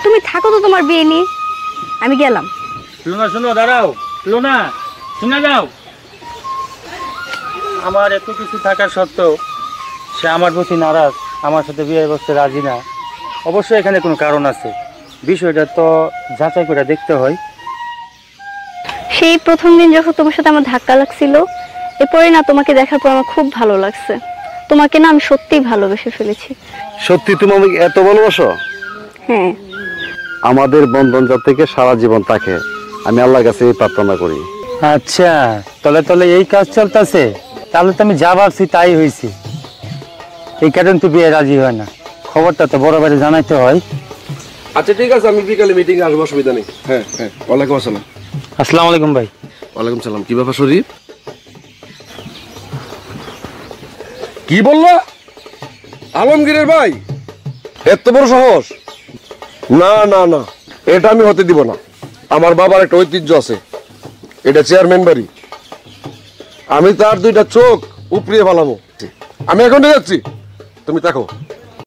তুমি থাকো তো তোমার বিয়ে নিয়ে, আমি গেলাম। লুনা শোনো, দাঁড়াও। লুনা শুনে যাও। আমার এত কিছু থাকার সত্ত্বেও সে আমার প্রতি নারাজ, আমার সাথে বিয়ে বসতে রাজি না। অবশ্যই এখানে কোনো কারণ আছে, বিষয়টা তো যাচাই করে দেখতে হয়। সেই প্রথম দিন যখন তোমার সাথে আমার ধাক্কা লাগছিল, এরপরে না তোমাকে দেখার পর আমার খুব ভালো লাগছে। তোমাকে না আমি সত্যিই ভালোবেসে ফেলেছি। সত্যি তুমি আমাকে এত ভালোবাসো? হ্যাঁ। আমাদের বন্ধন যা থেকে সারা জীবন থাকে, আমি আল্লাহর কাছে এই প্রার্থনা করি। আচ্ছা, তলে তলে এই কাজ চলতেছে। তাহলে তো আমি যা ভাবছি তাই হয়েছে। এই কারণ তো বিয়ে রাজি হয় না, খবরটা তো বড় বাড়ি জানাইতে হয়। আচ্ছা ঠিক আছে, আমি বিকালে মিটিং এ আসবো, অসুবিধা নেই। হ্যাঁ হ্যাঁ, ওয়ালাইকুম আসসালাম। আসসালামু আলাইকুম ভাই। ওয়ালাইকুম সালাম। কি ব্যাপার শরীফ? কি বললো? আলমগীরের ভাই এত বড় সাহস? না না না, এটা আমি হতে দিব না। আমার বাবার একটা ঐতিহ্য আছে, এটা চেয়ারম্যান বাড়ি। আমি তার দুইটা চোখ উপড়িয়ে ফেলাবো। আমি এখন যাচ্ছি, তুমি দেখো।